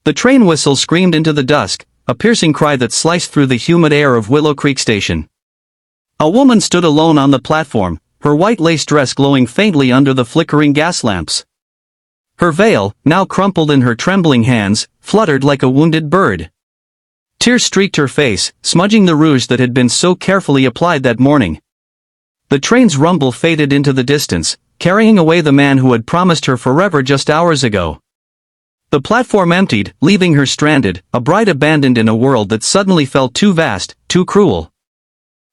The train whistle screamed into the dusk, a piercing cry that sliced through the humid air of Willow Creek Station. A woman stood alone on the platform, her white lace dress glowing faintly under the flickering gas lamps. Her veil, now crumpled in her trembling hands, fluttered like a wounded bird. Tears streaked her face, smudging the rouge that had been so carefully applied that morning. The train's rumble faded into the distance, carrying away the man who had promised her forever just hours ago. The platform emptied, leaving her stranded, a bride abandoned in a world that suddenly felt too vast, too cruel.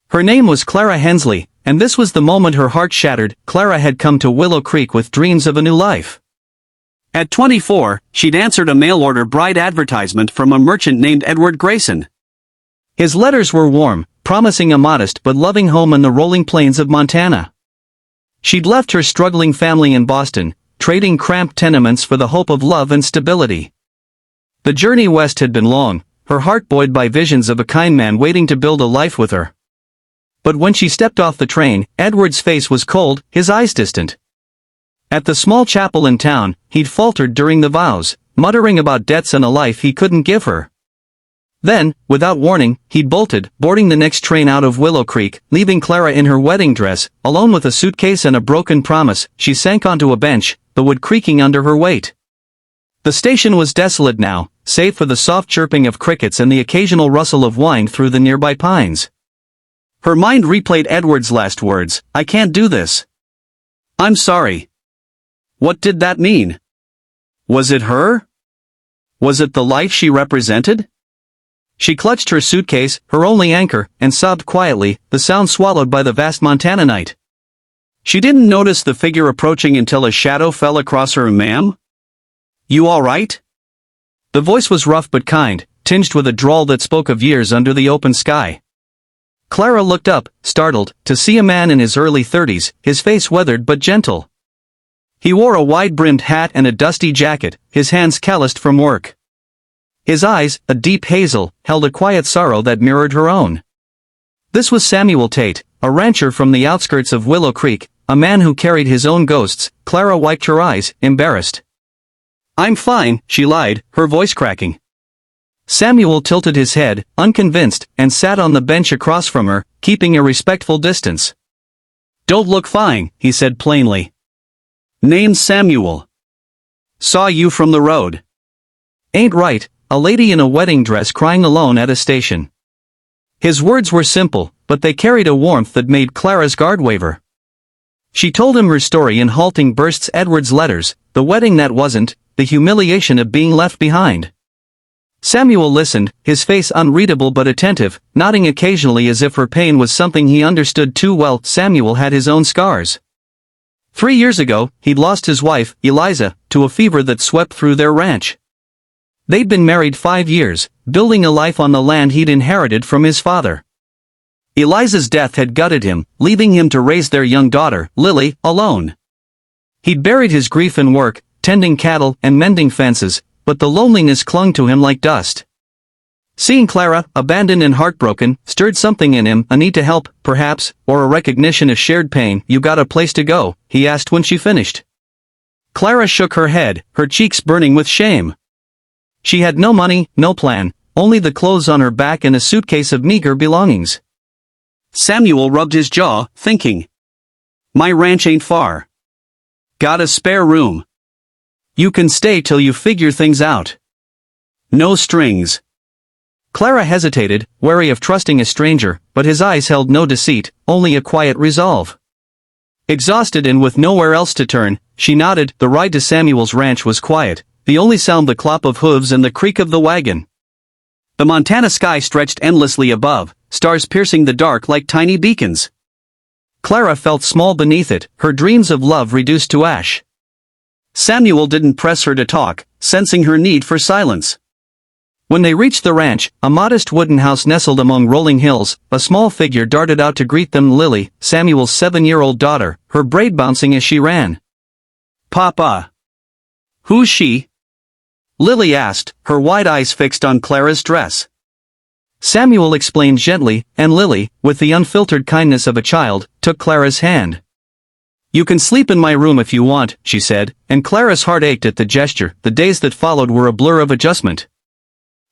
Her name was Clara Hensley, and this was the moment her heart shattered. Clara had come to Willow Creek with dreams of a new life. At 24, she'd answered a mail-order bride advertisement from a merchant named Edward Grayson. His letters were warm, promising a modest but loving home in the rolling plains of Montana. She'd left her struggling family in Boston, trading cramped tenements for the hope of love and stability. The journey west had been long, her heart buoyed by visions of a kind man waiting to build a life with her. But when she stepped off the train, Edward's face was cold, his eyes distant. At the small chapel in town, he'd faltered during the vows, muttering about debts and a life he couldn't give her. Then, without warning, he'd bolted, boarding the next train out of Willow Creek, leaving Clara in her wedding dress, alone with a suitcase and a broken promise. She sank onto a bench, the wood creaking under her weight. The station was desolate now, save for the soft chirping of crickets and the occasional rustle of wind through the nearby pines. Her mind replayed Edward's last words, "I can't do this. I'm sorry." What did that mean? Was it her? Was it the life she represented? She clutched her suitcase, her only anchor, and sobbed quietly, the sound swallowed by the vast Montana night. She didn't notice the figure approaching until a shadow fell across her. "Ma'am? You all right?" The voice was rough but kind, tinged with a drawl that spoke of years under the open sky. Clara looked up, startled, to see a man in his early 30s, his face weathered but gentle. He wore a wide-brimmed hat and a dusty jacket, his hands calloused from work. His eyes, a deep hazel, held a quiet sorrow that mirrored her own. This was Samuel Tate, a rancher from the outskirts of Willow Creek, a man who carried his own ghosts. Clara wiped her eyes, embarrassed. "I'm fine," she lied, her voice cracking. Samuel tilted his head, unconvinced, and sat on the bench across from her, keeping a respectful distance. "Don't look fine," he said plainly. "Name's Samuel. Saw you from the road." "Ain't right, a lady in a wedding dress crying alone at a station." His words were simple, but they carried a warmth that made Clara's guard waver. She told him her story in halting bursts, Edward's letters, the wedding that wasn't, the humiliation of being left behind. Samuel listened, his face unreadable but attentive, nodding occasionally as if her pain was something he understood too well. Samuel had his own scars. 3 years ago, he'd lost his wife, Eliza, to a fever that swept through their ranch. They'd been married 5 years, building a life on the land he'd inherited from his father. Eliza's death had gutted him, leaving him to raise their young daughter, Lily, alone. He'd buried his grief in work, tending cattle and mending fences, but the loneliness clung to him like dust. Seeing Clara, abandoned and heartbroken, stirred something in him, a need to help, perhaps, or a recognition of shared pain. "You got a place to go?" he asked when she finished. Clara shook her head, her cheeks burning with shame. She had no money, no plan, only the clothes on her back and a suitcase of meager belongings. Samuel rubbed his jaw, thinking. "My ranch ain't far. Got a spare room. You can stay till you figure things out. No strings." Clara hesitated, wary of trusting a stranger, but his eyes held no deceit, only a quiet resolve. Exhausted and with nowhere else to turn, she nodded. The ride to Samuel's ranch was quiet, the only sound the clop of hooves and the creak of the wagon. The Montana sky stretched endlessly above, stars piercing the dark like tiny beacons. Clara felt small beneath it, her dreams of love reduced to ash. Samuel didn't press her to talk, sensing her need for silence. When they reached the ranch, a modest wooden house nestled among rolling hills, a small figure darted out to greet them. Lily, Samuel's 7-year-old daughter, her braid bouncing as she ran. "Papa. Who's she?" Lily asked, her wide eyes fixed on Clara's dress. Samuel explained gently, and Lily, with the unfiltered kindness of a child, took Clara's hand. "You can sleep in my room if you want," she said, and Clara's heart ached at the gesture. The days that followed were a blur of adjustment.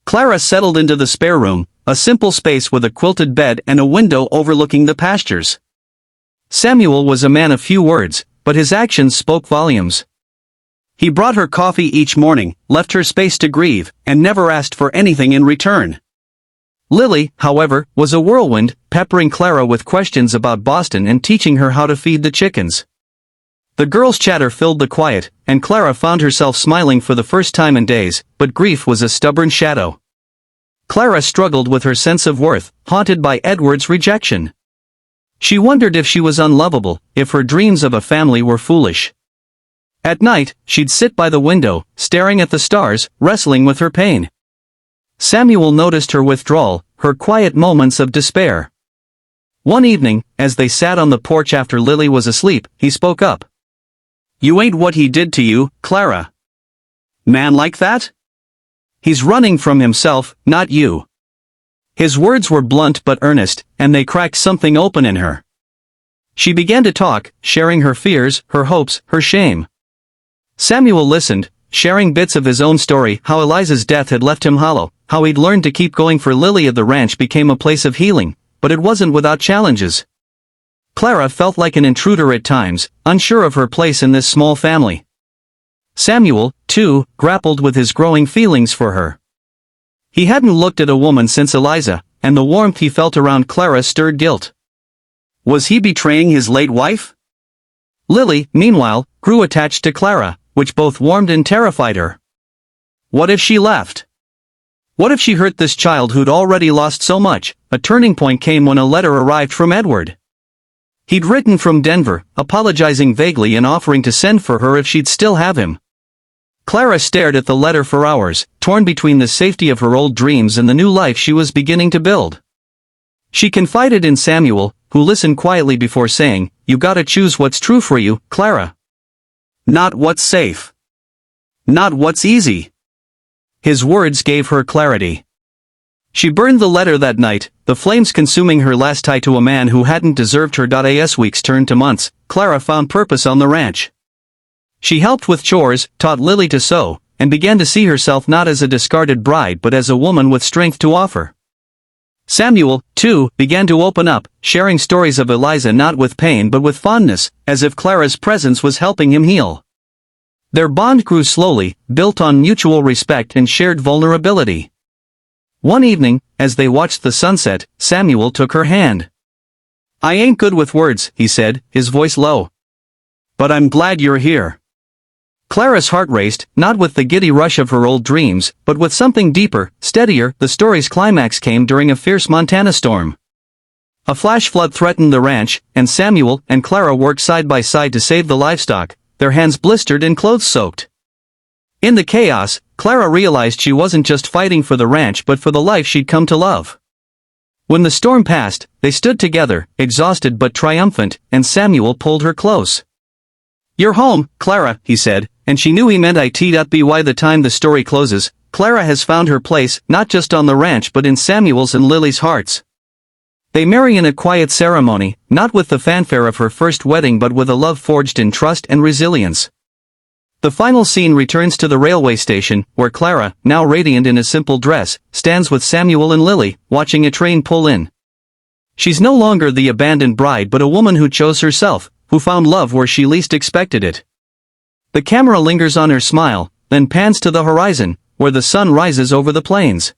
Clara settled into the spare room, a simple space with a quilted bed and a window overlooking the pastures. Samuel was a man of few words, but his actions spoke volumes. He brought her coffee each morning, left her space to grieve, and never asked for anything in return. Lily, however, was a whirlwind, peppering Clara with questions about Boston and teaching her how to feed the chickens. The girls' chatter filled the quiet, and Clara found herself smiling for the first time in days, but grief was a stubborn shadow. Clara struggled with her sense of worth, haunted by Edward's rejection. She wondered if she was unlovable, if her dreams of a family were foolish. At night, she'd sit by the window, staring at the stars, wrestling with her pain. Samuel noticed her withdrawal, her quiet moments of despair. One evening, as they sat on the porch after Lily was asleep, he spoke up. "You ain't what he did to you, Clara. Man like that? He's running from himself, not you." His words were blunt but earnest, and they cracked something open in her. She began to talk, sharing her fears, her hopes, her shame. Samuel listened, sharing bits of his own story, how Eliza's death had left him hollow, how he'd learned to keep going. For Lily at the ranch became a place of healing, but it wasn't without challenges. Clara felt like an intruder at times, unsure of her place in this small family. Samuel, too, grappled with his growing feelings for her. He hadn't looked at a woman since Eliza, and the warmth he felt around Clara stirred guilt. Was he betraying his late wife? Lily, meanwhile, grew attached to Clara, which both warmed and terrified her. What if she left? What if she hurt this child who'd already lost so much? A turning point came when a letter arrived from Edward. He'd written from Denver, apologizing vaguely and offering to send for her if she'd still have him. Clara stared at the letter for hours, torn between the safety of her old dreams and the new life she was beginning to build. She confided in Samuel, who listened quietly before saying, "You gotta choose what's true for you, Clara. Not what's safe. Not what's easy." His words gave her clarity. She burned the letter that night, the flames consuming her last tie to a man who hadn't deserved her. As weeks turned to months, Clara found purpose on the ranch. She helped with chores, taught Lily to sew, and began to see herself not as a discarded bride but as a woman with strength to offer. Samuel, too, began to open up, sharing stories of Eliza not with pain but with fondness, as if Clara's presence was helping him heal. Their bond grew slowly, built on mutual respect and shared vulnerability. One evening, as they watched the sunset, Samuel took her hand. "I ain't good with words," he said, his voice low. "But I'm glad you're here." Clara's heart raced, not with the giddy rush of her old dreams, but with something deeper, steadier. The story's climax came during a fierce Montana storm. A flash flood threatened the ranch, and Samuel and Clara worked side by side to save the livestock, their hands blistered and clothes soaked. In the chaos, Clara realized she wasn't just fighting for the ranch but for the life she'd come to love. When the storm passed, they stood together, exhausted but triumphant, and Samuel pulled her close. "You're home, Clara," he said, and she knew he meant it. By the time the story closes, Clara has found her place, not just on the ranch but in Samuel's and Lily's hearts. They marry in a quiet ceremony, not with the fanfare of her first wedding but with a love forged in trust and resilience. The final scene returns to the railway station, where Clara, now radiant in a simple dress, stands with Samuel and Lily, watching a train pull in. She's no longer the abandoned bride but a woman who chose herself, who found love where she least expected it. The camera lingers on her smile, then pans to the horizon, where the sun rises over the plains.